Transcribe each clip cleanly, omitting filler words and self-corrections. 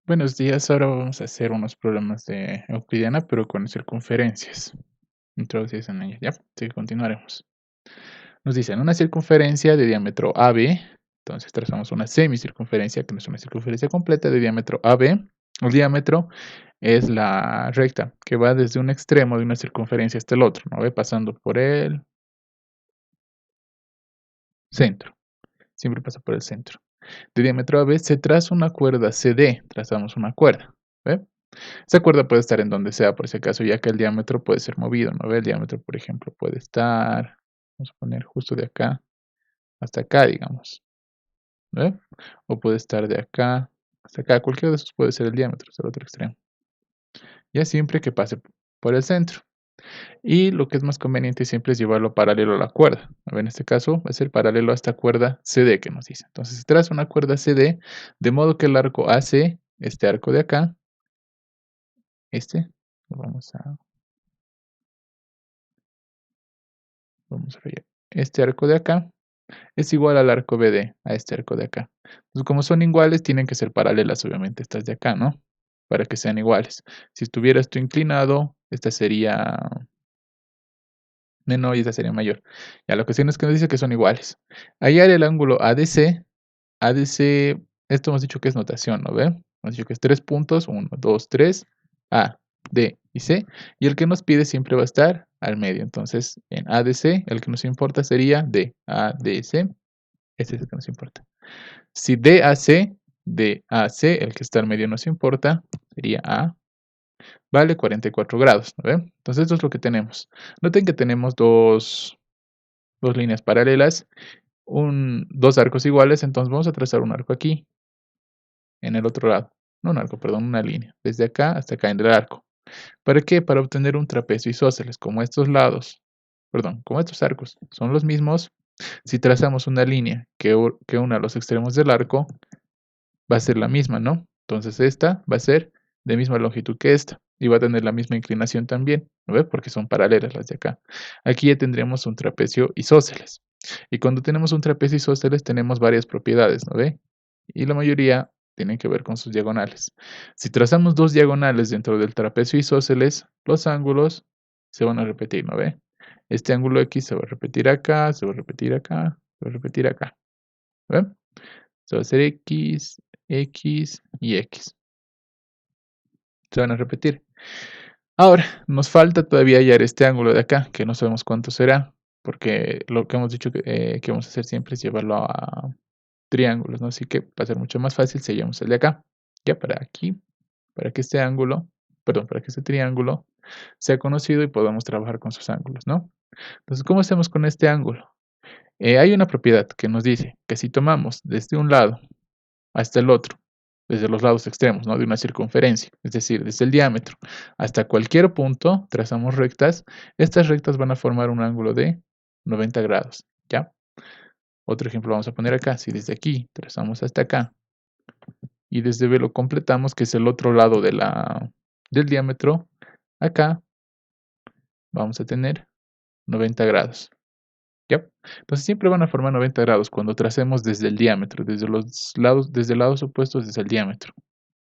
Buenos días, ahora vamos a hacer unos problemas de euclidiana, pero con circunferencias introducidas en ella. Ya, sí, continuaremos. Nos dicen una circunferencia de diámetro AB, entonces trazamos una semicircunferencia, que no es una circunferencia completa, de diámetro AB. El diámetro es la recta que va desde un extremo de una circunferencia hasta el otro, ¿no ve? Pasando por el centro, siempre pasa por el centro. De diámetro AB se traza una cuerda CD, trazamos una cuerda, ¿ve? Esa cuerda puede estar en donde sea, por si acaso, ya que el diámetro puede ser movido, ¿no ve? El diámetro, por ejemplo, puede estar, vamos a poner justo de acá hasta acá, digamos, ¿ve? O puede estar de acá hasta acá. Cualquiera de esos puede ser el diámetro, hasta el otro extremo. Ya siempre que pase por el centro. Y lo que es más conveniente siempre es llevarlo paralelo a la cuerda. ¿No ve? En este caso va a ser paralelo a esta cuerda CD que nos dice. Entonces, se traza una cuerda CD, de modo que el arco AC, este arco de acá, lo vamos a rayar. Este arco de acá es igual al arco BD, a este arco de acá. Entonces, como son iguales, tienen que ser paralelas, obviamente, estas de acá, ¿no? Para que sean iguales. Si estuviera esto inclinado, esta sería menor y esta sería mayor. Ya, la cuestión es que nos dice que son iguales. Hallar el ángulo ADC, ADC, esto hemos dicho que es notación, ¿no ve? Hemos dicho que es 3 puntos, 1, 2, 3, A, D y C, y el que nos pide siempre va a estar al medio. Entonces, en ADC, el que nos importa sería D, ADC, este es el que nos importa. Si DAC, DAC, el que está al medio nos importa, sería A, vale 44 grados, ¿no ve? Entonces, esto es lo que tenemos. Noten que tenemos dos líneas paralelas, dos arcos iguales, entonces vamos a trazar un arco aquí, en el otro lado. No un arco, perdón, una línea. Desde acá hasta acá en el arco. ¿Para qué? Para obtener un trapecio isósceles. Como estos lados, perdón, como estos arcos son los mismos, si trazamos una línea que una los extremos del arco, va a ser la misma, ¿no? Entonces esta va a ser de misma longitud que esta y va a tener la misma inclinación también, ¿no ve? Porque son paralelas las de acá. Aquí ya tendríamos un trapecio isósceles. Y cuando tenemos un trapecio isósceles tenemos varias propiedades, ¿no ve? Y la mayoría tienen que ver con sus diagonales. Si trazamos dos diagonales dentro del trapecio isósceles, los ángulos se van a repetir, ¿no ve? Este ángulo X se va a repetir acá, se va a repetir acá, se va a repetir acá. ¿Ve? Se va a hacer X, X y X. Se van a repetir. Ahora, nos falta todavía hallar este ángulo de acá, que no sabemos cuánto será, porque lo que hemos dicho que vamos a hacer siempre es llevarlo a triángulos, ¿no? Así que va a ser mucho más fácil si hallamos el de acá. Ya para aquí, para que este ángulo, perdón, para que este triángulo sea conocido y podamos trabajar con sus ángulos, ¿no? Entonces, ¿cómo hacemos con este ángulo? Hay una propiedad que nos dice que si tomamos desde un lado hasta el otro, desde los lados extremos, ¿no? De una circunferencia, es decir, desde el diámetro hasta cualquier punto, trazamos rectas, estas rectas van a formar un ángulo de 90 grados, ¿ya? Otro ejemplo vamos a poner acá, si desde aquí trazamos hasta acá y desde B lo completamos, que es el otro lado del diámetro, acá vamos a tener 90 grados, ¿ya? Entonces siempre van a formar 90 grados cuando tracemos desde el diámetro, desde lados opuestos desde el diámetro.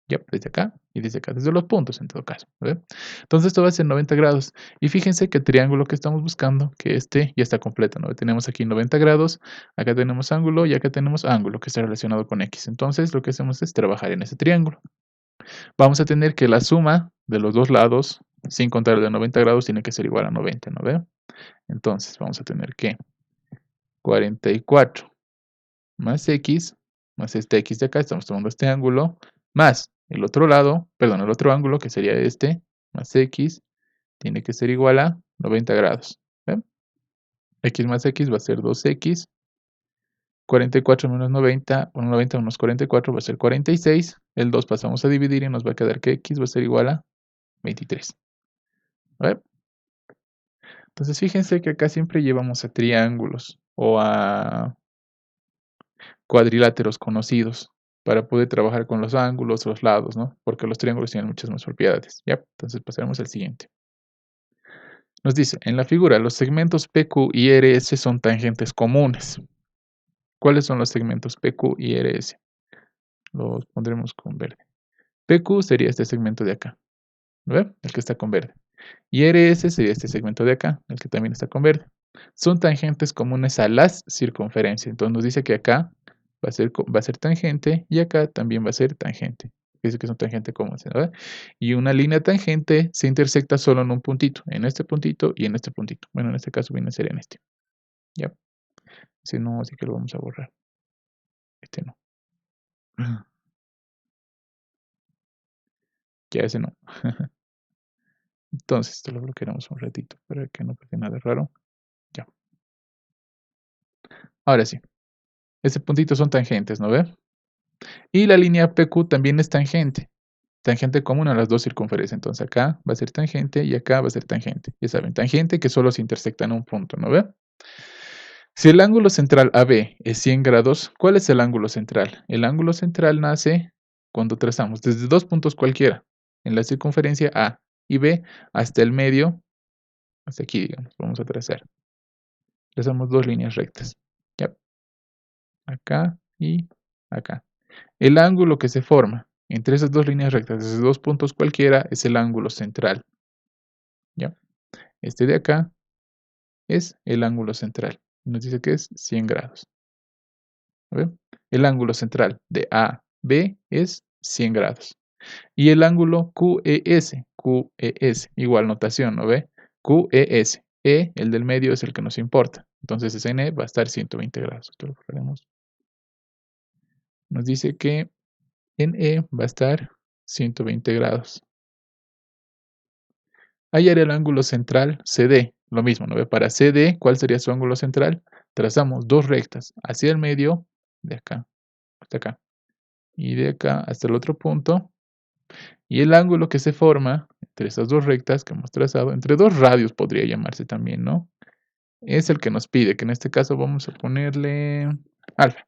Ya, desde acá y desde acá, desde los puntos en todo caso, ¿vale? Entonces esto va a ser 90 grados. Y fíjense que el triángulo que estamos buscando, que este ya está completo, ¿no? Tenemos aquí 90 grados, acá tenemos ángulo y acá tenemos ángulo que está relacionado con X. Entonces lo que hacemos es trabajar en ese triángulo. Vamos a tener que la suma de los dos lados, sin contar el de 90 grados, tiene que ser igual a 90, ¿no ve? Entonces vamos a tener que 44 más X, más este X de acá, estamos tomando este ángulo, más el otro lado, perdón, el otro ángulo que sería este, más X, tiene que ser igual a 90 grados. ¿Ven? X más X va a ser 2X, 44 menos 90, 90 menos 44 va a ser 46, el 2 pasamos a dividir y nos va a quedar que X va a ser igual a 23. ¿Ven? Entonces fíjense que acá siempre llevamos a triángulos o a cuadriláteros conocidos para poder trabajar con los ángulos, los lados, ¿no? Porque los triángulos tienen muchas más propiedades. ¿Ya? Entonces pasaremos al siguiente. Nos dice, en la figura, los segmentos PQ y RS son tangentes comunes. ¿Cuáles son los segmentos PQ y RS? Los pondremos con verde. PQ sería este segmento de acá, ¿lo ve? El que está con verde. Y RS sería este segmento de acá, el que también está con verde. Son tangentes comunes a las circunferencias. Entonces nos dice que acá va a ser tangente y acá también va a ser tangente. Dice que son tangentes comunes, ¿verdad? Y una línea tangente se intersecta solo en un puntito, en este puntito y en este puntito. Bueno, en este caso viene a ser en este. ¿Ya? Si no, así que lo vamos a borrar. Este no. Ya ese no. Entonces, esto lo bloqueamos un ratito para que no pase nada raro. Ya. Ahora sí. Este puntito son tangentes, ¿no ve? Y la línea PQ también es tangente. Tangente común a las dos circunferencias. Entonces acá va a ser tangente y acá va a ser tangente. Ya saben, tangente que solo se intersecta en un punto, ¿no ve? Si el ángulo central AB es 100 grados, ¿cuál es el ángulo central? El ángulo central nace cuando trazamos desde dos puntos cualquiera, en la circunferencia A y B, hasta el medio, hasta aquí, digamos, vamos a trazar. Trazamos dos líneas rectas. Ya, acá y acá. El ángulo que se forma entre esas dos líneas rectas, desde dos puntos cualquiera, es el ángulo central. ¿Ya? Este de acá es el ángulo central. Nos dice que es 100 grados. ¿Ve? El ángulo central de A, B es 100 grados. Y el ángulo QES, igual notación, ¿no ve? QES. El del medio es el que nos importa. Entonces ese N va a estar 120 grados. Esto lo haremos. Nos dice que en E va a estar 120 grados. Hallar el ángulo central CD. Lo mismo, ¿no ve? Para CD, ¿cuál sería su ángulo central? Trazamos dos rectas hacia el medio, de acá hasta acá, y de acá hasta el otro punto. Y el ángulo que se forma entre esas dos rectas que hemos trazado, entre dos radios podría llamarse también, ¿no? Es el que nos pide, que en este caso vamos a ponerle alfa.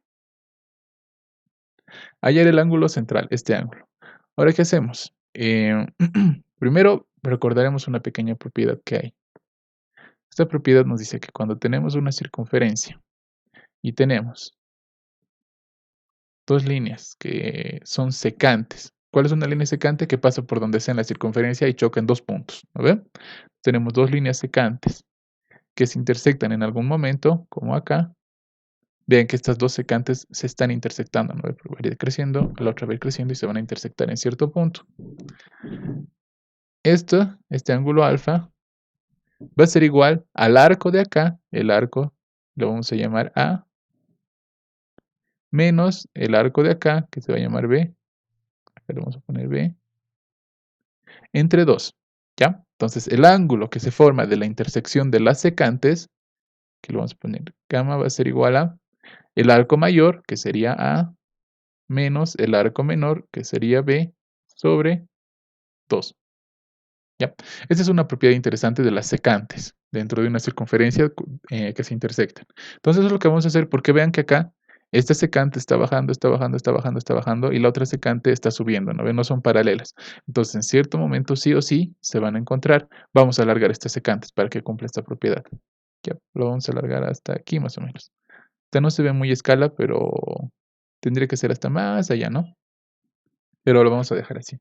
Hallar el ángulo central, este ángulo. Ahora, ¿qué hacemos? Primero recordaremos una pequeña propiedad que hay. Esta propiedad nos dice que cuando tenemos una circunferencia y tenemos dos líneas que son secantes. ¿Cuál es una línea secante? Que pasa por donde sea en la circunferencia y choca en dos puntos, ¿no ven? Tenemos dos líneas secantes que se intersectan en algún momento, como acá. Vean que estas dos secantes se están intersectando, ¿no? Va a ir creciendo, la otra va a ir creciendo y se van a intersectar en cierto punto. Este ángulo alfa va a ser igual al arco de acá, el arco lo vamos a llamar A, menos el arco de acá, que se va a llamar B, acá le vamos a poner B, entre 2, ¿ya? Entonces el ángulo que se forma de la intersección de las secantes, que lo vamos a poner gamma, va a ser igual a el arco mayor, que sería A, menos el arco menor, que sería B, sobre 2. ¿Ya? Esta es una propiedad interesante de las secantes dentro de una circunferencia que se intersectan. Entonces eso es lo que vamos a hacer, porque vean que acá esta secante está bajando, está bajando, está bajando, está bajando, y la otra secante está subiendo, ¿no ven? No son paralelas. Entonces en cierto momento sí o sí se van a encontrar. Vamos a alargar estas secantes para que cumpla esta propiedad. Ya, lo vamos a alargar hasta aquí más o menos. Esta no se ve muy a escala, pero tendría que ser hasta más allá, ¿no? Pero lo vamos a dejar así.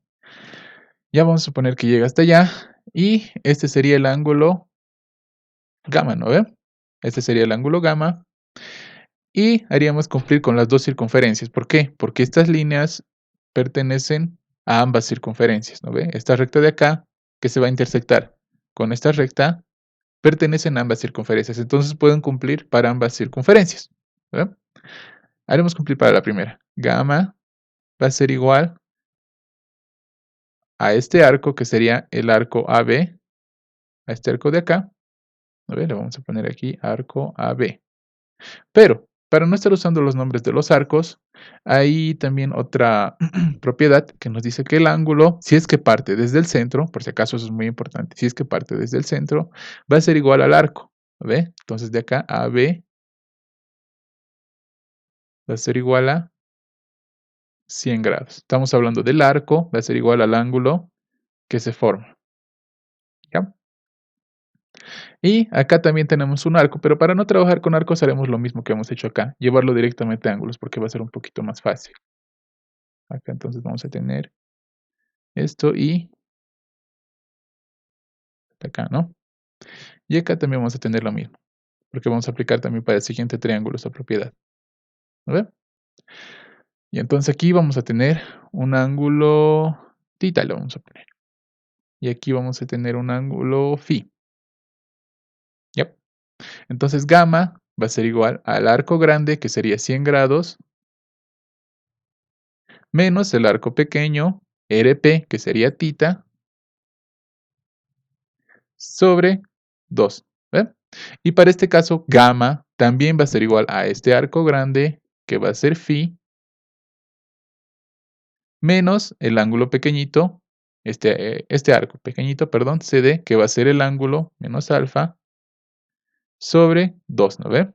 Ya vamos a suponer que llega hasta allá y este sería el ángulo gamma, ¿no ve? Este sería el ángulo gamma y haríamos cumplir con las dos circunferencias. ¿Por qué? Porque estas líneas pertenecen a ambas circunferencias, ¿no ve? Esta recta de acá que se va a intersectar con esta recta pertenecen a ambas circunferencias, entonces pueden cumplir para ambas circunferencias, ¿ve? Haremos cumplir para la primera. Gamma va a ser igual a este arco que sería el arco AB, a este arco de acá. A ver, le vamos a poner aquí arco AB. Pero, para no estar usando los nombres de los arcos, hay también otra propiedad que nos dice que el ángulo, si es que parte desde el centro, por si acaso eso es muy importante, si es que parte desde el centro, va a ser igual al arco. ¿Ve? Entonces de acá AB va a ser igual a 100 grados. Estamos hablando del arco, va a ser igual al ángulo que se forma. ¿Ya? Y acá también tenemos un arco, pero para no trabajar con arcos haremos lo mismo que hemos hecho acá, llevarlo directamente a ángulos porque va a ser un poquito más fácil. Acá entonces vamos a tener esto y acá, ¿no? Y acá también vamos a tener lo mismo, porque vamos a aplicar también para el siguiente triángulo esta propiedad. ¿No ve? Y entonces aquí vamos a tener un ángulo tita, lo vamos a poner. Y aquí vamos a tener un ángulo phi. ¿Ya? Entonces gamma va a ser igual al arco grande, que sería 100 grados, menos el arco pequeño, RP, que sería tita, sobre 2. ¿Ve? Y para este caso, gamma también va a ser igual a este arco grande, que va a ser phi, menos el ángulo pequeñito, este arco pequeñito, perdón, CD, que va a ser el ángulo menos alfa, sobre 2, ¿no ve?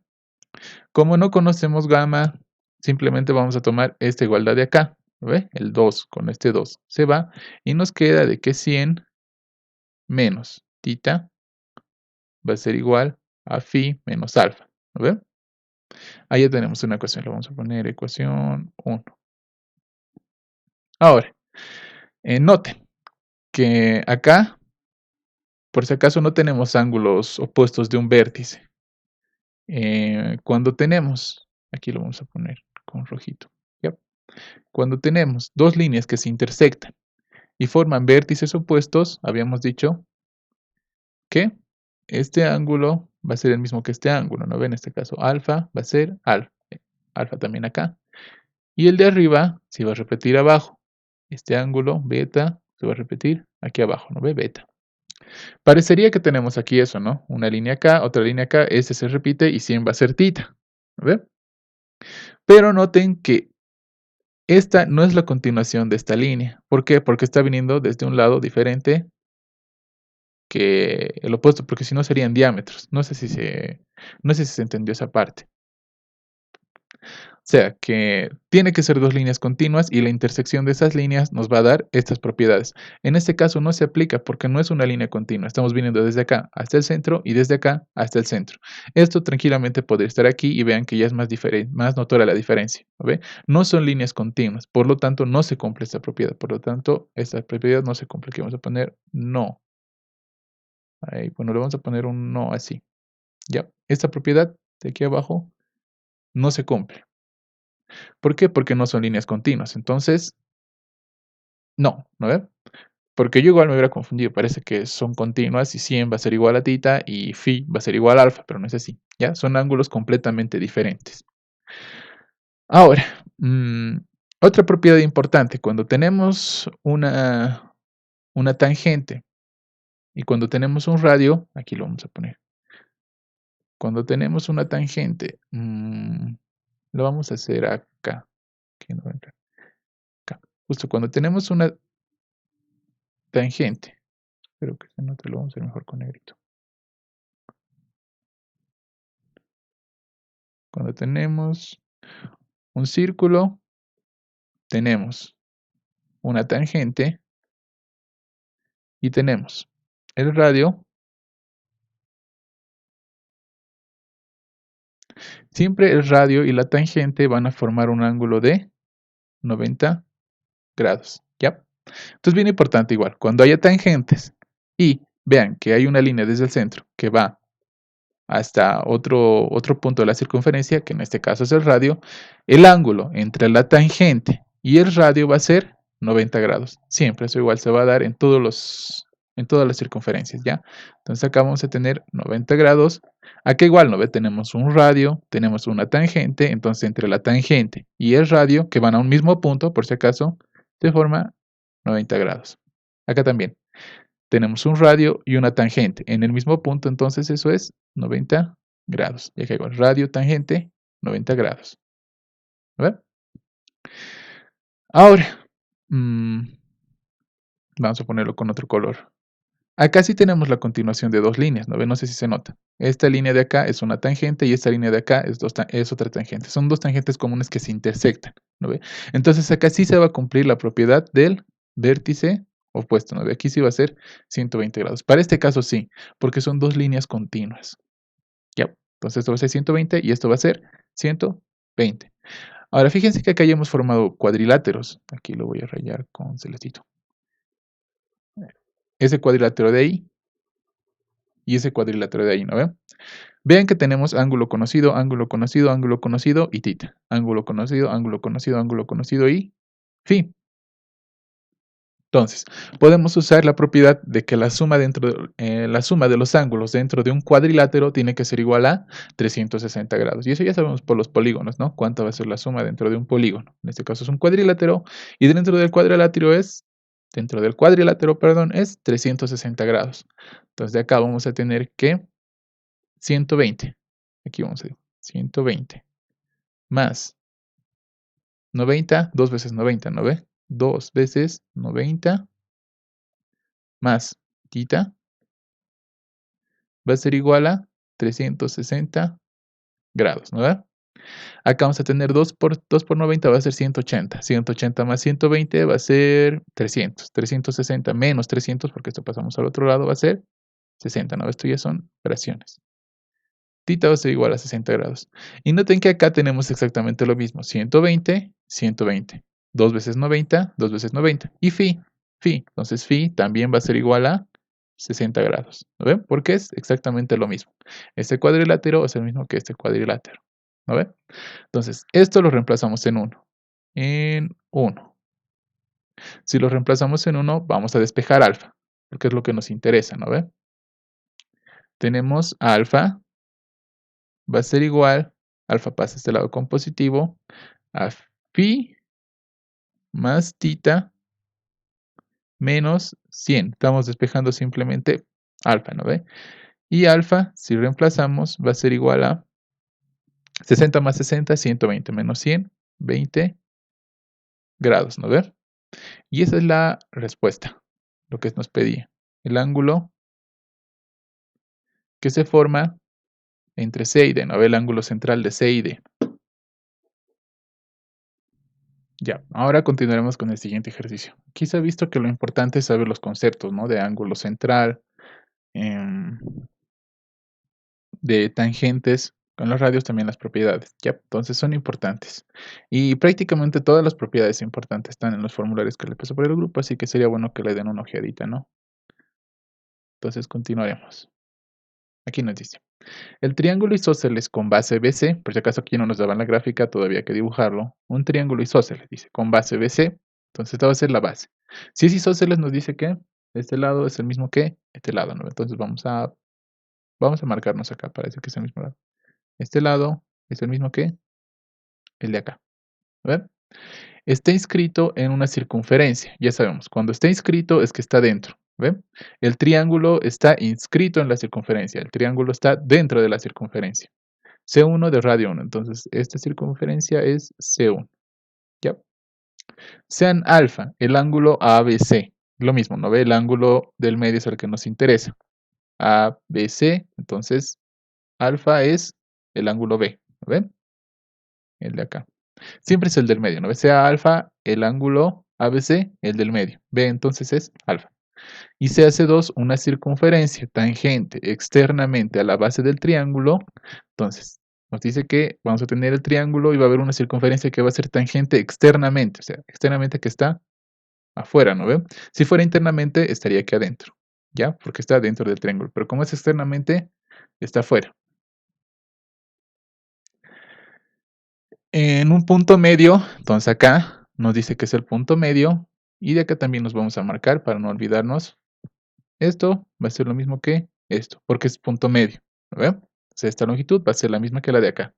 Como no conocemos gamma, simplemente vamos a tomar esta igualdad de acá, ¿no ve? El 2 con este 2 se va, y nos queda de que 100 menos tita va a ser igual a phi menos alfa, ¿no ve? Ahí ya tenemos una ecuación, le vamos a poner ecuación 1. Ahora, noten que acá, por si acaso, no tenemos ángulos opuestos de un vértice. Cuando tenemos, aquí lo vamos a poner con rojito, ¿ya? Cuando tenemos dos líneas que se intersectan y forman vértices opuestos, habíamos dicho que este ángulo va a ser el mismo que este ángulo, ¿no ven? En este caso, alfa va a ser alfa, alfa también acá. Y el de arriba se va a repetir abajo. Este ángulo, beta, se va a repetir aquí abajo, ¿no ve? Beta. Parecería que tenemos aquí eso, ¿no? Una línea acá, otra línea acá, este se repite y 100 va a ser tita, ¿no ve? Pero noten que esta no es la continuación de esta línea. ¿Por qué? Porque está viniendo desde un lado diferente que el opuesto, porque si no serían diámetros. No sé si se entendió esa parte. O sea, que tiene que ser dos líneas continuas y la intersección de esas líneas nos va a dar estas propiedades. En este caso no se aplica porque no es una línea continua. Estamos viniendo desde acá hasta el centro y desde acá hasta el centro. Esto tranquilamente podría estar aquí y vean que ya es más notoria la diferencia. ¿Ve? No son líneas continuas, por lo tanto no se cumple esta propiedad. Por lo tanto, esta propiedad no se cumple. Aquí vamos a poner no. Ahí, bueno, le vamos a poner un no así. Ya, esta propiedad de aquí abajo no se cumple. ¿Por qué? Porque no son líneas continuas. Entonces, no, ¿no ve? Porque yo igual me hubiera confundido. Parece que son continuas y 100 va a ser igual a tita y phi va a ser igual a alfa, pero no es así. ¿Ya? Son ángulos completamente diferentes. Ahora, otra propiedad importante. Cuando tenemos una tangente y cuando tenemos un radio, aquí lo vamos a poner. Cuando tenemos una tangente, lo vamos a hacer acá. Aquí no entra. Acá. Justo cuando tenemos una tangente. Espero que se note, lo vamos a hacer mejor con negrito. Cuando tenemos un círculo, tenemos una tangente y tenemos el radio. Siempre el radio y la tangente van a formar un ángulo de 90 grados, ¿ya? Entonces, bien importante igual, cuando haya tangentes y vean que hay una línea desde el centro que va hasta otro punto de la circunferencia, que en este caso es el radio, el ángulo entre la tangente y el radio va a ser 90 grados. Siempre eso igual se va a dar en todas las circunferencias, ¿ya? Entonces acá vamos a tener 90 grados. Acá igual, ¿no ve? Tenemos un radio, tenemos una tangente, entonces entre la tangente y el radio, que van a un mismo punto, por si acaso, se forma 90 grados. Acá también tenemos un radio y una tangente en el mismo punto, entonces eso es 90 grados. Y acá igual, radio, tangente, 90 grados. ¿Ver? Ahora, vamos a ponerlo con otro color. Acá sí tenemos la continuación de dos líneas, ¿no ve? No sé si se nota. Esta línea de acá es una tangente y esta línea de acá es otra tangente. Son dos tangentes comunes que se intersectan, ¿no ve? Entonces acá sí se va a cumplir la propiedad del vértice opuesto, ¿no ve? Aquí sí va a ser 120 grados. Para este caso sí, porque son dos líneas continuas. Ya, entonces esto va a ser 120 y esto va a ser 120. Ahora fíjense que acá ya hemos formado cuadriláteros. Aquí lo voy a rayar con celestito. ese cuadrilátero de ahí y ese cuadrilátero de ahí, ¿no ven? Vean que tenemos ángulo conocido, ángulo conocido, ángulo conocido y tita. Ángulo conocido, ángulo conocido, ángulo conocido y phi. Entonces, podemos usar la propiedad de que la suma la suma de los ángulos dentro de un cuadrilátero tiene que ser igual a 360 grados. Y eso ya sabemos por los polígonos, ¿no? ¿Cuánto va a ser la suma dentro de un polígono? En este caso es un cuadrilátero y dentro del cuadrilátero, perdón, es 360 grados. Entonces, de acá vamos a tener que 120. Aquí vamos a decir 120 más 90, 2 veces 90, ¿no ve? 2 veces 90 más tita va a ser igual a 360 grados, ¿no ve? Acá vamos a tener 2 por 90 va a ser 180. 180 más 120 va a ser 300. 360 menos 300, porque esto pasamos al otro lado, va a ser 60, ¿no? Esto ya son fracciones. Tita va a ser igual a 60 grados. Y noten que acá tenemos exactamente lo mismo. 120, 120. 2 veces 90, 2 veces 90. Y phi. Entonces phi también va a ser igual a 60 grados. ¿No ven? Porque es exactamente lo mismo. Este cuadrilátero es el mismo que este cuadrilátero. ¿No ven? Entonces, esto lo reemplazamos en 1. En 1. Si lo reemplazamos en 1, vamos a despejar alfa. Porque es lo que nos interesa, ¿no ven? Tenemos alfa va a ser igual, alfa pasa a este lado con positivo, a phi más tita menos 100. Estamos despejando simplemente alfa, ¿no ve? Y alfa, si reemplazamos, va a ser igual a 60 más 60, 120 menos 100, 20 grados, ¿no ve? Y esa es la respuesta, lo que nos pedía. El ángulo que se forma entre C y D, ¿no ve? El ángulo central de C y D. Ya, ahora continuaremos con el siguiente ejercicio. Aquí se ha visto que lo importante es saber los conceptos, ¿no? De ángulo central, em, de tangentes, con las radios también las propiedades, ya, entonces son importantes. Y prácticamente todas las propiedades importantes están en los formularios que le paso por el grupo, así que sería bueno que le den una ojeadita, ¿no? Entonces continuaremos. Aquí nos dice, el triángulo isósceles con base BC, por si acaso aquí no nos daban la gráfica, todavía hay que dibujarlo. Un triángulo isósceles, dice, con base BC, entonces esta va a ser la base. Si es isósceles nos dice que este lado es el mismo que este lado, ¿no? Entonces vamos a marcarnos acá para decir que es el mismo lado. Este lado es el mismo que el de acá. A ver, está inscrito en una circunferencia, ya sabemos, cuando está inscrito es que está dentro. ¿Ven? El triángulo está inscrito en la circunferencia, el triángulo está dentro de la circunferencia. C1 de radio 1. Entonces, esta circunferencia es C1. ¿Ya? Sean alfa, el ángulo ABC. Lo mismo, ¿no ve? El ángulo del medio es el que nos interesa. ABC, entonces, alfa es el ángulo B. ¿No ven? El de acá. Siempre es el del medio, ¿no ve? Sea alfa, el ángulo ABC, el del medio. B, entonces es alfa. Y se hace 2 una circunferencia tangente externamente a la base del triángulo. Entonces, nos dice que vamos a tener el triángulo y va a haber una circunferencia que va a ser tangente externamente, o sea, externamente que está afuera, ¿no ve? Si fuera internamente, estaría aquí adentro, ¿ya? Porque está dentro del triángulo, pero como es externamente, está afuera. En un punto medio, entonces acá nos dice que es el punto medio, y de acá también nos vamos a marcar para no olvidarnos. Esto va a ser lo mismo que esto, porque es punto medio, ¿lo ven? O sea, esta longitud va a ser la misma que la de acá.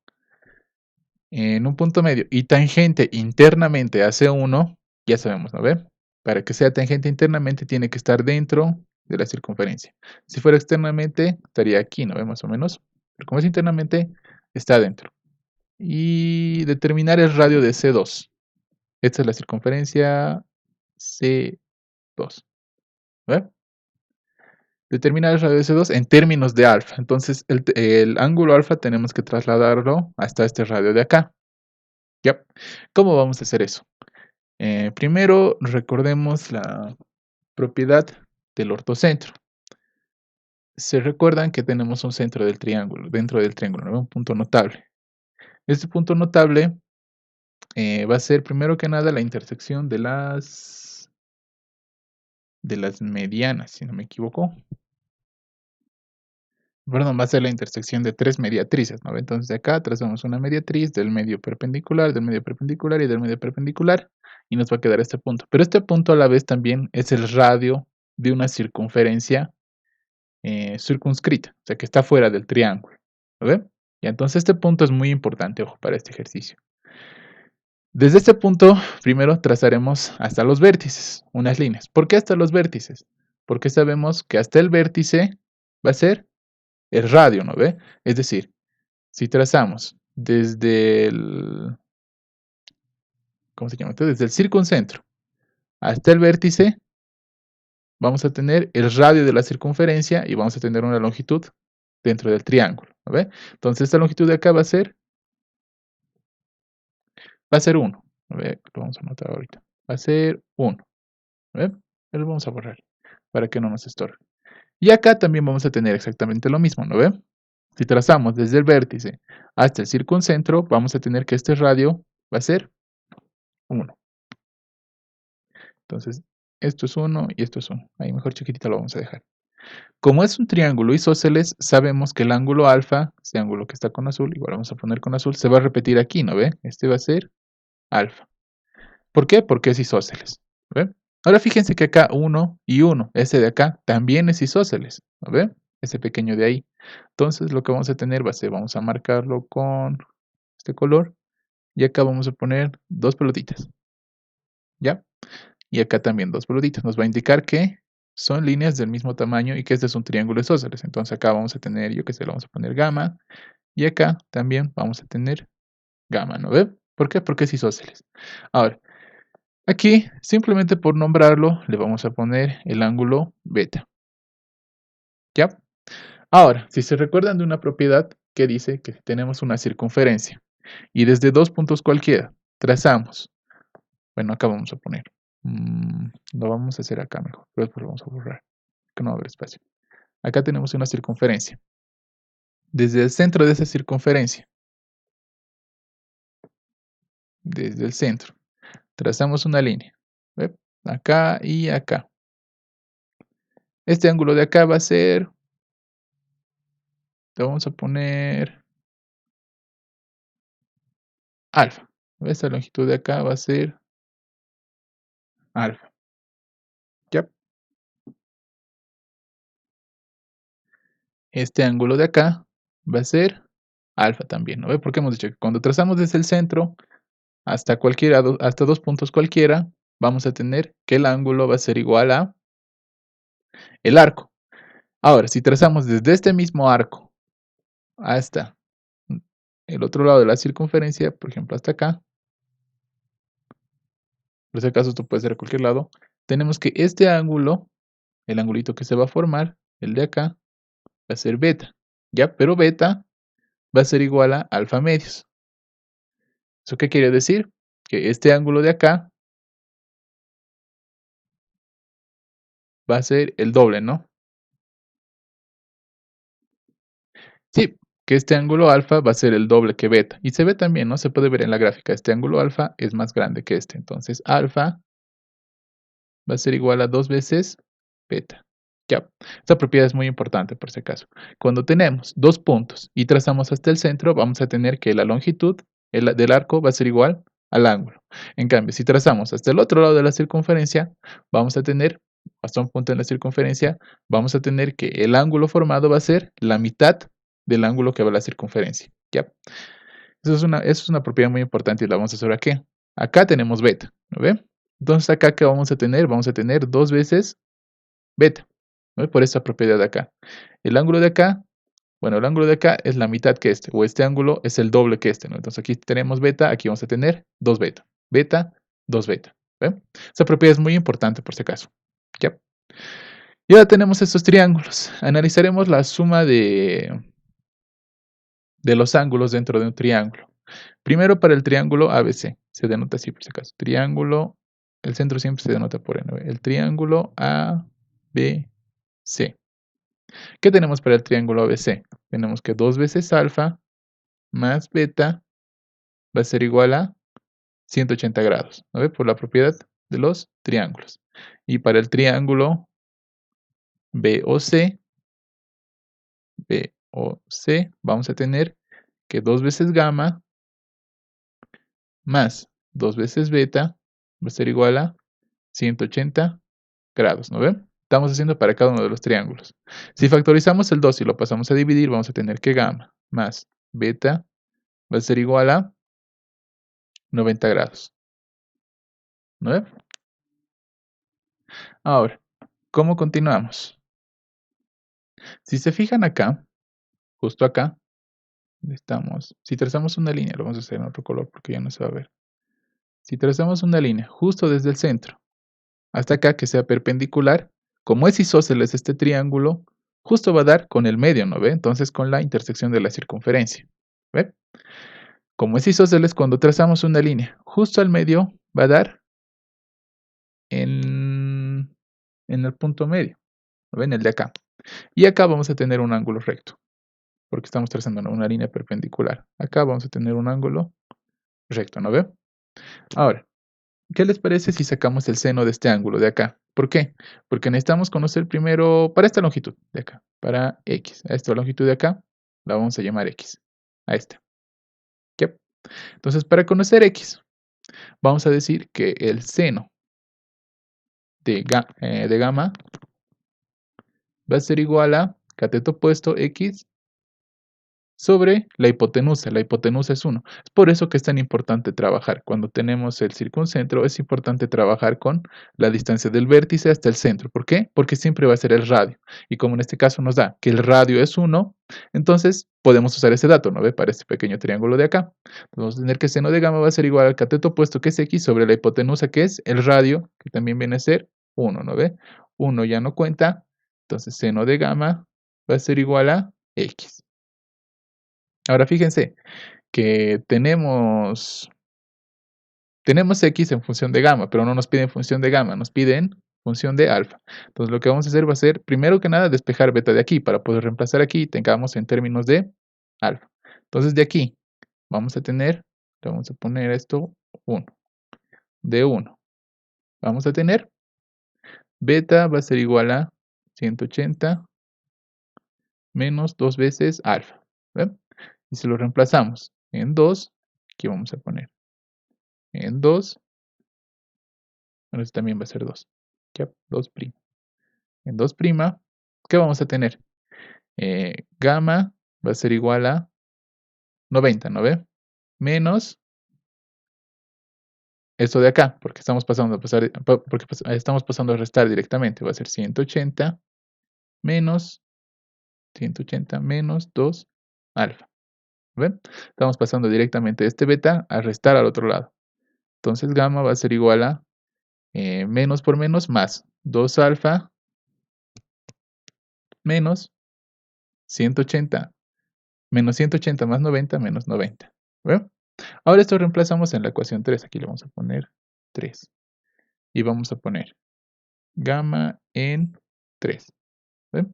En un punto medio y tangente internamente a C1, ya sabemos, ¿no ven? Para que sea tangente internamente tiene que estar dentro de la circunferencia. Si fuera externamente, estaría aquí, ¿no ven? Más o menos. Pero como es internamente, está dentro. Y determinar el radio de C2. Esta es la circunferencia C2. ¿Ven? Determinar el radio de C2 en términos de alfa. Entonces, el ángulo alfa tenemos que trasladarlo hasta este radio de acá. ¿Ya? ¿Cómo vamos a hacer eso? Primero, recordemos la propiedad del ortocentro. Se recuerdan que tenemos un centro del triángulo, dentro del triángulo, ¿no? Un punto notable. Este punto notable va a ser, primero que nada, la intersección de de las medianas, si no me equivoco. Perdón, va a ser la intersección de 3 mediatrices, ¿no? Entonces de acá trazamos una mediatriz del medio perpendicular y del medio perpendicular, y nos va a quedar este punto. Pero este punto a la vez también es el radio de una circunferencia circunscrita, o sea que está fuera del triángulo, ¿lo ve? Y entonces este punto es muy importante, ojo, para este ejercicio. Desde este punto, primero trazaremos hasta los vértices, unas líneas. ¿Por qué hasta los vértices? Porque sabemos que hasta el vértice va a ser el radio, ¿no ve? Es decir, si trazamos desde el, ¿cómo se llama esto? Desde el circuncentro hasta el vértice, vamos a tener el radio de la circunferencia y vamos a tener una longitud dentro del triángulo, ¿no ve? Entonces esta longitud de acá va a ser 1. A ver, lo vamos a anotar ahorita. Va a ser 1. ¿Ve? Lo vamos a borrar para que no nos estorbe. Y acá también vamos a tener exactamente lo mismo, ¿no ve? Si trazamos desde el vértice hasta el circuncentro, vamos a tener que este radio va a ser 1. Entonces, esto es 1 y esto es 1. Ahí mejor chiquitita lo vamos a dejar. Como es un triángulo isósceles, sabemos que el ángulo alfa, este ángulo que está con azul, igual vamos a poner con azul, se va a repetir aquí, ¿no ve? Este va a ser alfa. ¿Por qué? Porque es isósceles. ¿Ve? Ahora fíjense que acá 1 y 1, ese de acá, también es isósceles. ¿No ve? Ese pequeño de ahí. Entonces lo que vamos a tener va a ser, vamos a marcarlo con este color. Y acá vamos a poner 2 pelotitas. ¿Ya? Y acá también 2 pelotitas. Nos va a indicar que son líneas del mismo tamaño y que este es un triángulo isósceles. Entonces acá vamos a tener, yo que sé, le vamos a poner gamma. Y acá también vamos a tener gamma, ¿no ve? ¿Por qué? Porque es isósceles. Ahora, aquí, simplemente por nombrarlo, le vamos a poner el ángulo beta. ¿Ya? Ahora, si se recuerdan de una propiedad que dice que tenemos una circunferencia y desde 2 puntos cualquiera trazamos, bueno, acá vamos a poner, lo vamos a hacer acá mejor, pero después lo vamos a borrar, que no va a haber espacio. Acá tenemos una circunferencia. Desde el centro de esa circunferencia, desde el centro, trazamos una línea. ¿Ve? Acá y acá. Este ángulo de acá va a ser, le vamos a poner alfa. Esta longitud de acá va a ser alfa. ¿Ya? Este ángulo de acá va a ser alfa también, ¿no ve? Porque hemos dicho que cuando trazamos desde el centro hasta cualquiera, hasta 2 puntos cualquiera, vamos a tener que el ángulo va a ser igual a el arco. Ahora, si trazamos desde este mismo arco hasta el otro lado de la circunferencia, por ejemplo hasta acá, por si acaso esto puede ser a cualquier lado, tenemos que este ángulo, el angulito que se va a formar, el de acá, va a ser beta, ¿ya? Pero beta va a ser igual a alfa medios. ¿Eso qué quiere decir? Que este ángulo de acá va a ser el doble, ¿no? Sí, que este ángulo alfa va a ser el doble que beta. Y se ve también, ¿no? Se puede ver en la gráfica. Este ángulo alfa es más grande que este. Entonces, alfa va a ser igual a 2 veces beta. Ya, esta propiedad es muy importante por si acaso. Cuando tenemos 2 puntos y trazamos hasta el centro, vamos a tener que la longitud del arco va a ser igual al ángulo. En cambio, si trazamos hasta el otro lado de la circunferencia, vamos a tener, hasta un punto en la circunferencia, vamos a tener que el ángulo formado va a ser la mitad del ángulo que va a la circunferencia. ¿Ya? Eso es una propiedad muy importante y la vamos a hacer aquí. Acá tenemos beta, ¿no ve? Entonces acá, ¿qué vamos a tener? Vamos a tener 2 veces beta, ¿no? Por esta propiedad de acá. El ángulo de acá, bueno, el ángulo de acá es la mitad que este, o este ángulo es el doble que este, ¿no? Entonces aquí tenemos beta, aquí vamos a tener 2 beta. Beta, 2 beta. ¿Ve? Esta propiedad es muy importante por si acaso. ¿Ya? Y ahora tenemos estos triángulos. Analizaremos la suma de los ángulos dentro de un triángulo. Primero para el triángulo ABC, se denota así por si acaso. Triángulo, el centro siempre se denota por N. El triángulo ABC. ¿Qué tenemos para el triángulo ABC? Tenemos que 2 veces alfa más beta va a ser igual a 180 grados. ¿No ve? Por la propiedad de los triángulos. Y para el triángulo BOC, vamos a tener que 2 veces gamma más 2 veces beta va a ser igual a 180 grados, ¿no ven? Estamos haciendo para cada uno de los triángulos. Si factorizamos el 2 y lo pasamos a dividir, vamos a tener que gamma más beta va a ser igual a 90 grados, ¿no ven? Ahora, ¿cómo continuamos? Si se fijan acá, justo acá, estamos, si trazamos una línea, lo vamos a hacer en otro color porque ya no se va a ver. Si trazamos una línea justo desde el centro hasta acá que sea perpendicular, como es isósceles este triángulo, justo va a dar con el medio, ¿no ve? Entonces con la intersección de la circunferencia, ¿ve? Como es isósceles, cuando trazamos una línea justo al medio, va a dar en el punto medio, ¿no ve? En el de acá. Y acá vamos a tener un ángulo recto, porque estamos trazando una línea perpendicular. Acá vamos a tener un ángulo recto, ¿no ve? Ahora, ¿qué les parece si sacamos el seno de este ángulo de acá? ¿Por qué? Porque necesitamos conocer primero, para esta longitud de acá, para X, a esta longitud de acá, la vamos a llamar X, a esta. ¿Yep? Entonces, para conocer X, vamos a decir que el seno de gamma va a ser igual a cateto opuesto X sobre la hipotenusa. La hipotenusa es 1. Es por eso que es tan importante trabajar. Cuando tenemos el circuncentro, es importante trabajar con la distancia del vértice hasta el centro. ¿Por qué? Porque siempre va a ser el radio. Y como en este caso nos da que el radio es 1, entonces podemos usar ese dato, ¿no ve? Para este pequeño triángulo de acá. Vamos a tener que el seno de gamma va a ser igual al cateto opuesto, que es X, sobre la hipotenusa, que es el radio, que también viene a ser 1, ¿no ve? 1 ya no cuenta, entonces seno de gamma va a ser igual a X. Ahora fíjense que tenemos X en función de gamma, pero no nos piden función de gamma, nos piden función de alfa. Entonces lo que vamos a hacer va a ser, primero que nada, despejar beta de aquí, para poder reemplazar aquí y tengamos en términos de alfa. Entonces de aquí vamos a tener, le vamos a poner esto 1, de 1. Vamos a tener beta va a ser igual a 180 menos 2 veces alfa. ¿Ven? Y si lo reemplazamos en 2, aquí vamos a poner en 2, bueno, este también va a ser 2. Ya, 2'. En 2', ¿qué vamos a tener? Gamma va a ser igual a 90, ¿no ve? Menos esto de acá, porque estamos pasando a estamos pasando a restar directamente. Va a ser 180 menos 2 alfa. ¿Ven? Estamos pasando directamente este beta a restar al otro lado. Entonces gamma va a ser igual a menos por menos más 2 alfa menos 180. Menos 180 más 90 menos 90. ¿Ven? Ahora esto reemplazamos en la ecuación 3. Aquí le vamos a poner 3. Y vamos a poner gamma en 3. ¿Ven?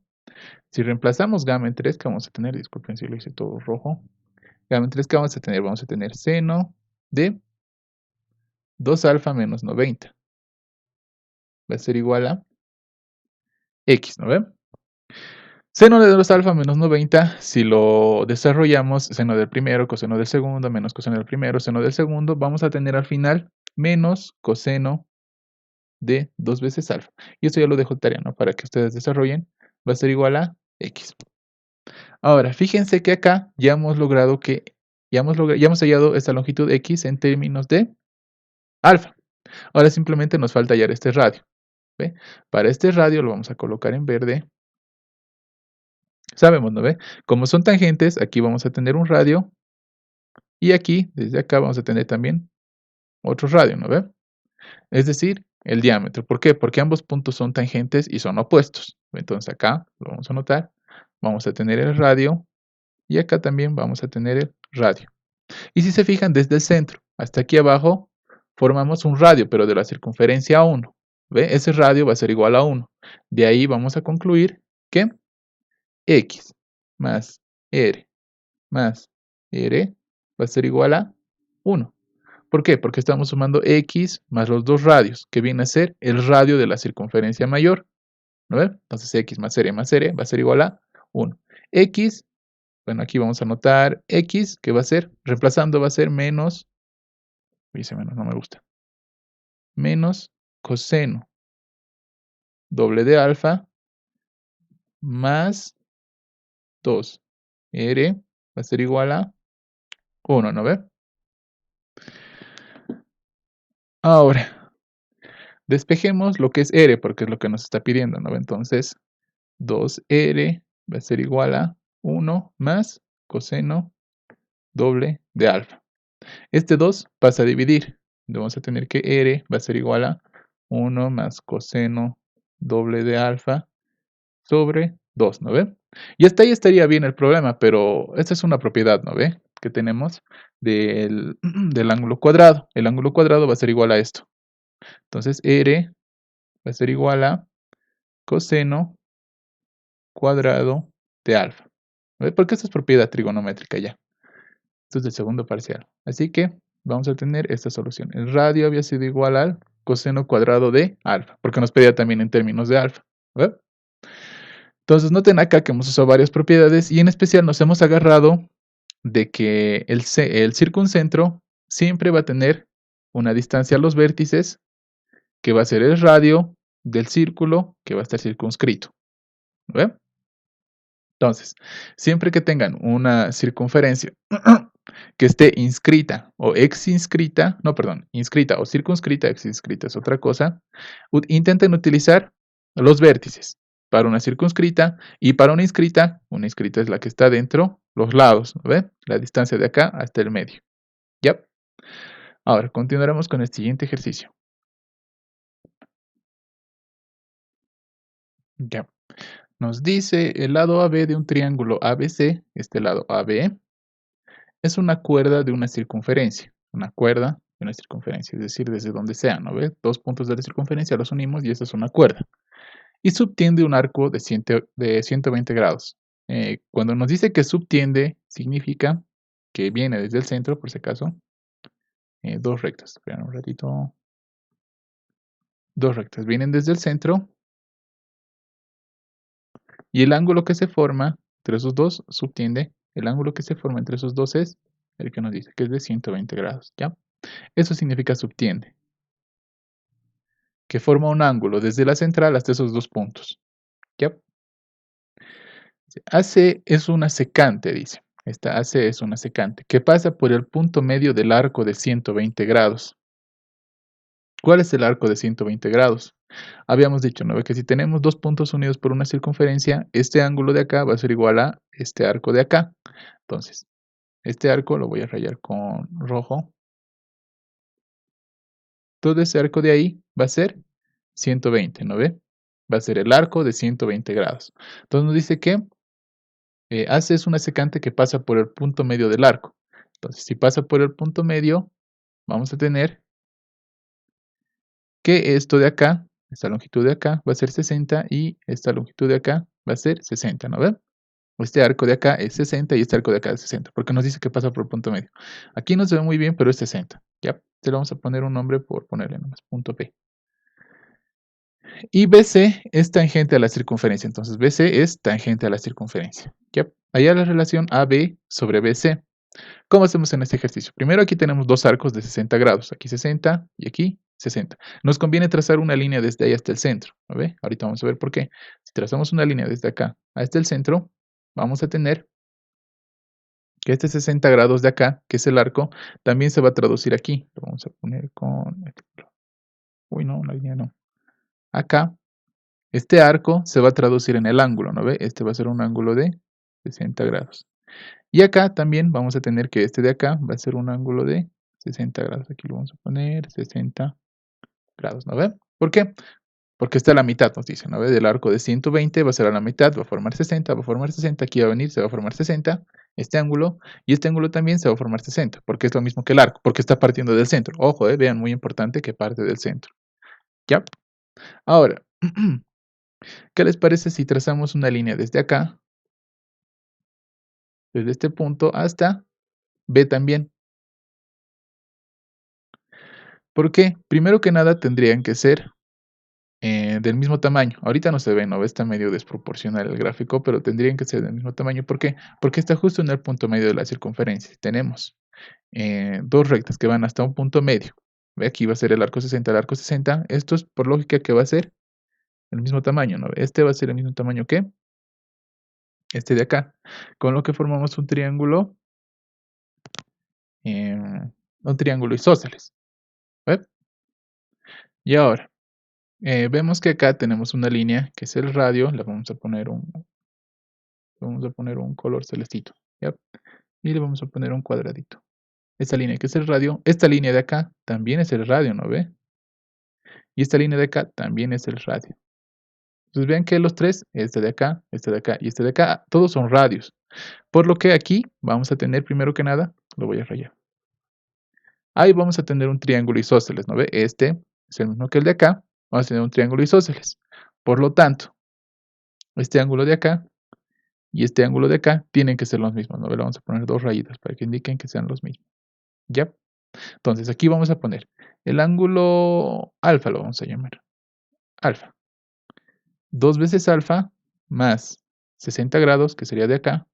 Si reemplazamos gamma en 3, ¿qué vamos a tener? Disculpen si lo hice todo rojo. Gamma en 3, ¿qué vamos a tener? Vamos a tener seno de 2 alfa menos 90. Va a ser igual a X, ¿no ven? Seno de 2 alfa menos 90, si lo desarrollamos, seno del primero, coseno del segundo, menos coseno del primero, seno del segundo, vamos a tener al final menos coseno de 2 veces alfa. Y esto ya lo dejo tarea, ¿no? Para que ustedes desarrollen, va a ser igual a X. Ahora, fíjense que acá ya hemos logrado ya hemos hallado esta longitud X en términos de alfa. Ahora simplemente nos falta hallar este radio. ¿Ve? Para este radio lo vamos a colocar en verde. Sabemos, ¿no ve? Como son tangentes, aquí vamos a tener un radio. Y aquí, desde acá, vamos a tener también otro radio, ¿no ve? Es decir, el diámetro. ¿Por qué? Porque ambos puntos son tangentes y son opuestos. Entonces acá lo vamos a notar. Vamos a tener el radio. Y acá también vamos a tener el radio. Y si se fijan, desde el centro hasta aquí abajo, formamos un radio, pero de la circunferencia 1. ¿Ve? Ese radio va a ser igual a 1. De ahí vamos a concluir que X más R va a ser igual a 1. ¿Por qué? Porque estamos sumando x más los dos radios, que viene a ser el radio de la circunferencia mayor, ¿no ve? Entonces x más serie va a ser igual a 1. X, bueno, aquí vamos a anotar x, que va a ser, reemplazando va a ser menos, dice menos, no me gusta, menos coseno doble de alfa más 2r va a ser igual a 1, ¿no ve? Ahora, despejemos lo que es r, porque es lo que nos está pidiendo, ¿no ve? Entonces, 2r va a ser igual a 1 más coseno doble de alfa. Este 2 pasa a dividir. Vamos a tener que r va a ser igual a 1 más coseno doble de alfa sobre 2, ¿no ve? Y hasta ahí estaría bien el problema, pero esta es una propiedad, ¿no ve? Que tenemos del, del ángulo cuadrado. El ángulo cuadrado va a ser igual a esto. Entonces, r va a ser igual a coseno cuadrado de alfa. ¿No ve? Porque esta es propiedad trigonométrica ya. Esto es del segundo parcial. Así que vamos a tener esta solución. El radio había sido igual al coseno cuadrado de alfa, porque nos pedía también en términos de alfa. ¿Ve? Entonces noten acá que hemos usado varias propiedades y en especial nos hemos agarrado de que el circuncentro siempre va a tener una distancia a los vértices que va a ser el radio del círculo que va a estar circunscrito. ¿Ve? Entonces, siempre que tengan una circunferencia que esté inscrita o exinscrita, no, perdón, inscrita o circunscrita, exinscrita es otra cosa, intenten utilizar los vértices para una circunscrita y para una inscrita es la que está dentro, los lados, ¿ven? La distancia de acá hasta el medio. ¿Ya? Ahora, continuaremos con el siguiente ejercicio. Ya. Nos dice el lado AB de un triángulo ABC, este lado AB, es una cuerda de una circunferencia. Una cuerda de una circunferencia, es decir, desde donde sea, ¿no ve? Dos puntos de la circunferencia los unimos y esa es una cuerda. Y subtiende un arco de 120 grados. Cuando nos dice que subtiende, significa que viene desde el centro, por si acaso. Dos rectas, esperen un ratito. Dos rectas vienen desde el centro. Y el ángulo que se forma entre esos dos subtiende. El ángulo que se forma entre esos dos es el que nos dice que es de 120 grados, ¿ya? Eso significa subtiende, que forma un ángulo desde la central hasta esos dos puntos, ¿ya? AC es una secante, dice. Esta AC es una secante, que pasa por el punto medio del arco de 120 grados. ¿Cuál es el arco de 120 grados? Habíamos dicho, ¿no? Que si tenemos dos puntos unidos por una circunferencia, este ángulo de acá va a ser igual a este arco de acá. Entonces, este arco lo voy a rayar con rojo. Todo ese arco de ahí va a ser 120, ¿no ve? Va a ser el arco de 120 grados. Entonces nos dice que AC es una secante que pasa por el punto medio del arco. Entonces, si pasa por el punto medio, vamos a tener que esto de acá, esta longitud de acá, va a ser 60 y esta longitud de acá va a ser 60, ¿no ven? Este arco de acá es 60 y este arco de acá es 60, porque nos dice que pasa por el punto medio. Aquí no se ve muy bien, pero es 60. Ya, te le vamos a poner un nombre por ponerle nomás, punto P. Y BC es tangente a la circunferencia, entonces BC es tangente a la circunferencia. ¿Ya? Allá la relación AB sobre BC. ¿Cómo hacemos en este ejercicio? Primero aquí tenemos dos arcos de 60 grados, aquí 60 y aquí 60. Nos conviene trazar una línea desde ahí hasta el centro, ¿no ve? Ahorita vamos a ver por qué. Si trazamos una línea desde acá hasta el centro, vamos a tener que este 60 grados de acá, que es el arco, también se va a traducir aquí. Lo vamos a poner con... Uy, no, la línea no. Acá, este arco se va a traducir en el ángulo, ¿no ve? Este va a ser un ángulo de 60 grados. Y acá también vamos a tener que este de acá va a ser un ángulo de 60 grados. Aquí lo vamos a poner 60 grados, ¿no ve? ¿Por qué? Porque está a la mitad, nos dice, ¿no ve? Del arco de 120 va a ser a la mitad, va a formar 60, va a formar 60, aquí va a venir, se va a formar 60, este ángulo, y este ángulo también se va a formar 60, porque es lo mismo que el arco, porque está partiendo del centro. Ojo, vean, muy importante que parte del centro. ¿Ya? Ahora, ¿qué les parece si trazamos una línea desde acá, desde este punto hasta B también? ¿Por qué? Primero que nada tendrían que ser del mismo tamaño. Ahorita no se ve, ¿no? Está medio desproporcional el gráfico, pero tendrían que ser del mismo tamaño. ¿Por qué? Porque está justo en el punto medio de la circunferencia. Tenemos dos rectas que van hasta un punto medio. ¿Ve? Aquí va a ser el arco 60, el arco 60. Esto es por lógica que va a ser el mismo tamaño, ¿no? Este va a ser el mismo tamaño que este de acá. Con lo que formamos eh, un triángulo isósceles. ¿Ve? Y ahora, vemos que acá tenemos una línea que es el radio. Le vamos a poner un color celestito. ¿Ya? Y le vamos a poner un cuadradito. Esta línea que es el radio, esta línea de acá también es el radio, ¿no ve? Y esta línea de acá también es el radio. Entonces vean que los tres, este de acá y este de acá, todos son radios. Por lo que aquí vamos a tener primero que nada, lo voy a rayar. Ahí vamos a tener un triángulo isósceles, ¿no ve? Este es el mismo que el de acá, vamos a tener un triángulo isósceles. Por lo tanto, este ángulo de acá y este ángulo de acá tienen que ser los mismos, ¿no ve? Le vamos a poner dos rayitas para que indiquen que sean los mismos. ¿Ya? Entonces aquí vamos a poner el ángulo alfa, lo vamos a llamar. Alfa. 2 veces alfa más 60 grados, que sería de acá,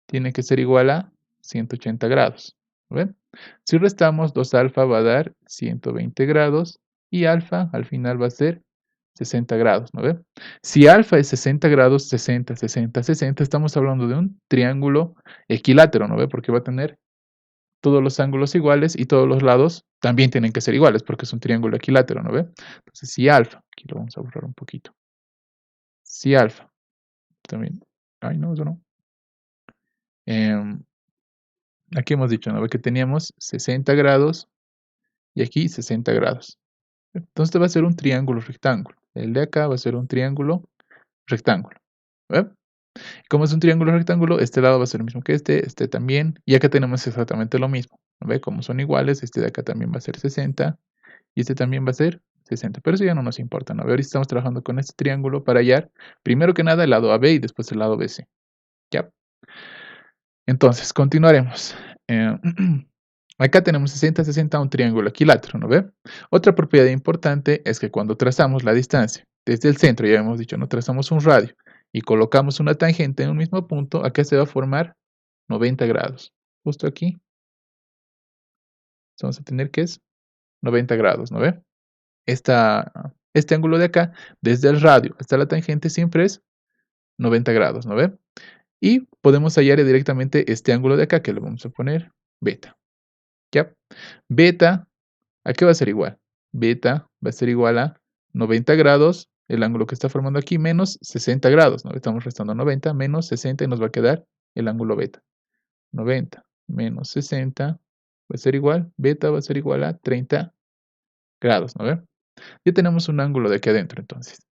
tiene que ser igual a 180 grados. ¿Ven? Si restamos, 2 alfa va a dar 120 grados y alfa al final va a ser 60 grados, ¿no ven? Si alfa es 60 grados, 60, 60, 60, estamos hablando de un triángulo equilátero, ¿no ve? Porque va a tener todos los ángulos iguales y todos los lados también tienen que ser iguales porque es un triángulo equilátero, ¿no ve? Entonces, si alfa, aquí lo vamos a borrar un poquito. Si alfa, también, ay no, eso no. Aquí hemos dicho, ¿no ve? Que teníamos 60 grados y aquí 60 grados. Entonces, este va a ser un triángulo rectángulo. El de acá va a ser un triángulo rectángulo. ¿Ve? Como es un triángulo rectángulo, este lado va a ser el mismo que este también, y acá tenemos exactamente lo mismo. ¿Ve? Como son iguales, este de acá también va a ser 60 y este también va a ser 60, pero eso ya no nos importa, ¿no? Ahorita estamos trabajando con este triángulo para hallar, primero que nada, el lado AB y después el lado BC. ¿Ya? Entonces, continuaremos. Acá tenemos 60, 60, un triángulo equilátero, ¿no ve? Otra propiedad importante es que cuando trazamos la distancia desde el centro, ya hemos dicho, no trazamos un radio y colocamos una tangente en un mismo punto, acá se va a formar 90 grados. Justo aquí. Vamos a tener que es 90 grados, ¿no ve? Este ángulo de acá, desde el radio hasta la tangente, siempre es 90 grados, ¿no ve? Y podemos hallar directamente este ángulo de acá, que le vamos a poner beta. ¿Ya? Beta, ¿a qué va a ser igual? Beta va a ser igual a 90 grados, el ángulo que está formando aquí, menos 60 grados, ¿no? Estamos restando 90 menos 60 y nos va a quedar el ángulo beta. 90 menos 60 va a ser igual, beta va a ser igual a 30 grados, ¿no ve? Ya tenemos un ángulo de aquí adentro, entonces.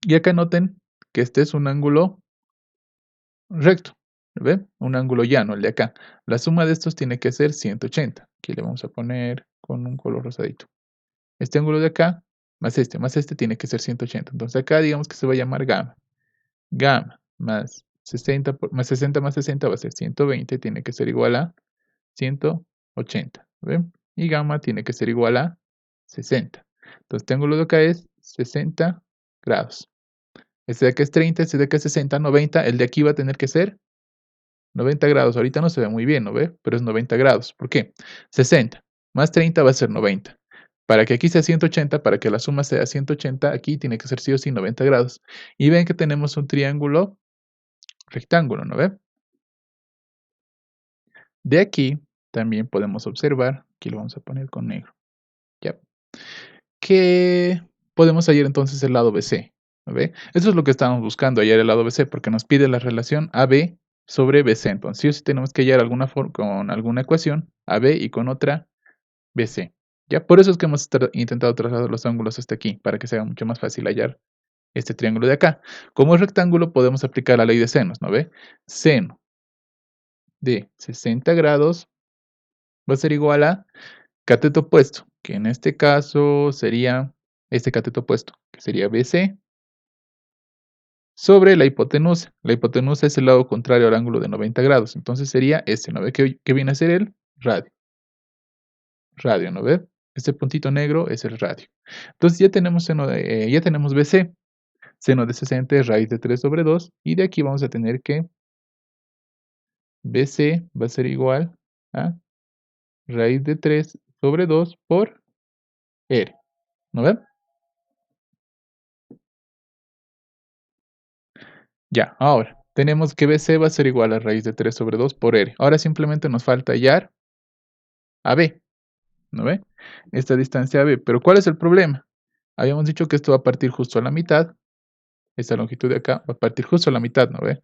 Y acá noten que este es un ángulo recto, ¿ve? Un ángulo llano, el de acá. La suma de estos tiene que ser 180. Aquí le vamos a poner con un color rosadito. Este ángulo de acá, más este tiene que ser 180. Entonces acá digamos que se va a llamar gamma. Gamma más 60, más 60 más 60 va a ser 120, tiene que ser igual a 180. ¿Ve? Y gamma tiene que ser igual a 60. Entonces este ángulo de acá es 60 grados. Este de acá es 30, este de acá es 60, 90. El de aquí va a tener que ser 90 grados. Ahorita no se ve muy bien, ¿no ve? Pero es 90 grados. ¿Por qué? 60 más 30 va a ser 90. Para que aquí sea 180, para que la suma sea 180, aquí tiene que ser sí o sí 90 grados. Y ven que tenemos un triángulo rectángulo, ¿no ve? De aquí también podemos observar, aquí lo vamos a poner con negro, ¿ya? Que podemos hallar entonces el lado BC, ¿no ve? Eso es lo que estábamos buscando, hallar el lado BC, porque nos pide la relación AB sobre BC. Entonces, sí o sí tenemos que hallar con alguna ecuación AB y con otra BC. ¿Ya? Por eso es que hemos intentado trazar los ángulos hasta aquí, para que sea mucho más fácil hallar este triángulo de acá. Como es rectángulo, podemos aplicar la ley de senos, ¿no ve? Seno de 60 grados va a ser igual a cateto opuesto, que en este caso sería este cateto opuesto, que sería BC, sobre la hipotenusa. La hipotenusa es el lado contrario al ángulo de 90 grados, entonces sería este, ¿no ve? ¿Qué viene a ser el radio? Radio, ¿no ve? Este puntito negro es el radio. Entonces ya tenemos ya tenemos BC. Seno de 60 es raíz de 3 sobre 2. Y de aquí vamos a tener que BC va a ser igual a raíz de 3 sobre 2 por R. ¿No ven? Ya, ahora tenemos que BC va a ser igual a raíz de 3 sobre 2 por R. Ahora simplemente nos falta hallar AB. ¿No ve? Esta distancia AB. Pero ¿cuál es el problema? Habíamos dicho que esto va a partir justo a la mitad. Esta longitud de acá va a partir justo a la mitad, ¿no ve?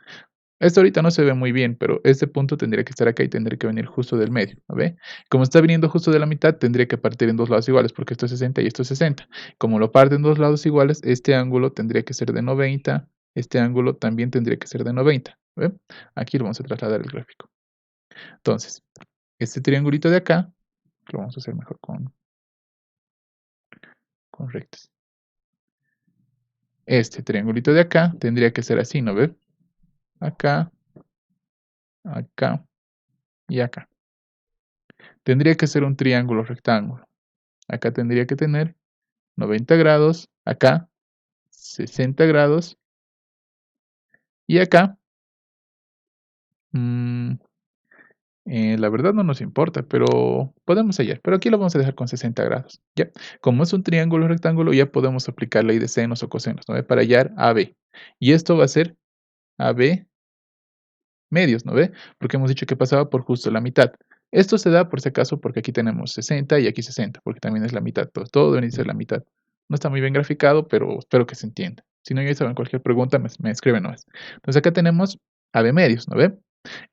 Esto ahorita no se ve muy bien, pero este punto tendría que estar acá y tendría que venir justo del medio, ¿no ve? Como está viniendo justo de la mitad, tendría que partir en dos lados iguales, porque esto es 60 y esto es 60. Como lo parte en dos lados iguales, este ángulo tendría que ser de 90, este ángulo también tendría que ser de 90, ¿ve? Aquí lo vamos a trasladar el gráfico. Entonces, este triangulito de acá, lo vamos a hacer mejor con rectas. Este triangulito de acá tendría que ser así, ¿no ve? Acá, acá y acá. Tendría que ser un triángulo rectángulo. Acá tendría que tener 90 grados, acá 60 grados y acá, mm, la verdad no nos importa, pero podemos hallar. Pero aquí lo vamos a dejar con 60 grados. ¿Ya? Como es un triángulo rectángulo, ya podemos aplicar la ley de senos o cosenos, ¿no ve? Para hallar AB. Y esto va a ser AB medios, ¿no ve? Porque hemos dicho que pasaba por justo la mitad. Esto se da por si acaso porque aquí tenemos 60 y aquí 60, porque también es la mitad. Todo debe ser la mitad. No está muy bien graficado, pero espero que se entienda. Si no, ya saben, cualquier pregunta me escriben nomás. Entonces acá tenemos AB medios, ¿no ve?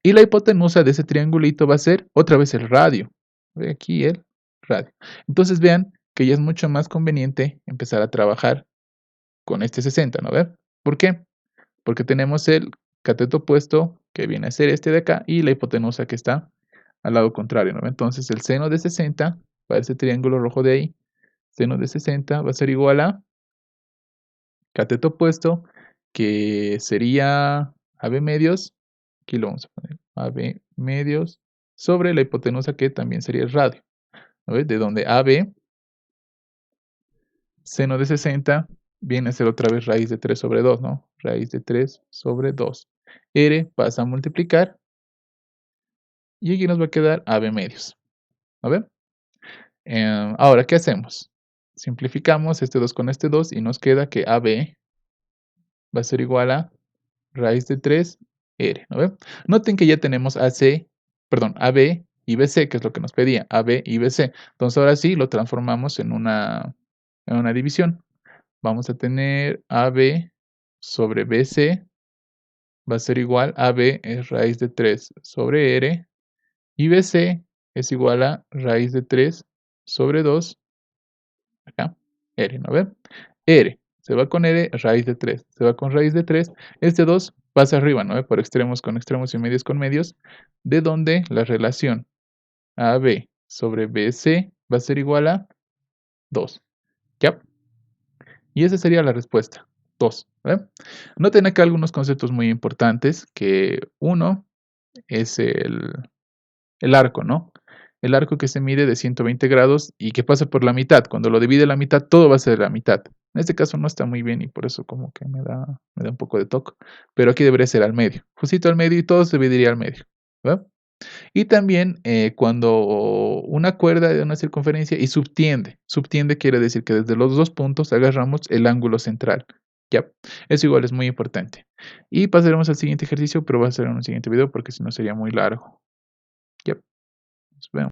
Y la hipotenusa de ese triangulito va a ser otra vez el radio. ¿Ve? Aquí el radio. Entonces vean que ya es mucho más conveniente empezar a trabajar con este 60, ¿no ve? ¿Por qué? Porque tenemos el cateto opuesto, que viene a ser este de acá, y la hipotenusa que está al lado contrario, ¿no? Entonces el seno de 60, para ese triángulo rojo de ahí, seno de 60 va a ser igual a cateto opuesto, que sería AB medios, aquí lo vamos a poner, AB medios, sobre la hipotenusa que también sería el radio, ¿no ves? De donde AB, seno de 60, viene a ser otra vez raíz de 3 sobre 2, ¿no? Raíz de 3 sobre 2. R pasa a multiplicar y aquí nos va a quedar AB medios. ¿A ver? Ahora, ¿qué hacemos? Simplificamos este 2 con este 2 y nos queda que AB va a ser igual a raíz de 3 R. ¿No ven? Noten que ya tenemos AB y BC, que es lo que nos pedía, AB y BC. Entonces ahora sí lo transformamos en una división. Vamos a tener AB sobre BC va a ser igual a AB es raíz de 3 sobre R y BC es igual a raíz de 3 sobre 2, acá, R, ¿no ven? R se va con R, raíz de 3, se va con raíz de 3, este 2 pasa arriba, ¿no ve? Por extremos con extremos y medios con medios, de donde la relación AB sobre BC va a ser igual a 2, ¿ya? Y esa sería la respuesta, 2, ¿ve? Noten acá algunos conceptos muy importantes, que uno es el arco, ¿no? El arco que se mide de 120 grados y que pasa por la mitad. Cuando lo divide la mitad, todo va a ser la mitad. En este caso no está muy bien y por eso como que me da un poco de toque. Pero aquí debería ser al medio. Justito al medio y todo se dividiría al medio. ¿Va? Y también cuando una cuerda de una circunferencia y subtiende. Subtiende quiere decir que desde los dos puntos agarramos el ángulo central. ¿Ya? Eso igual es muy importante. Y pasaremos al siguiente ejercicio, pero va a ser en un siguiente video porque si no sería muy largo. Ya. Nos vemos.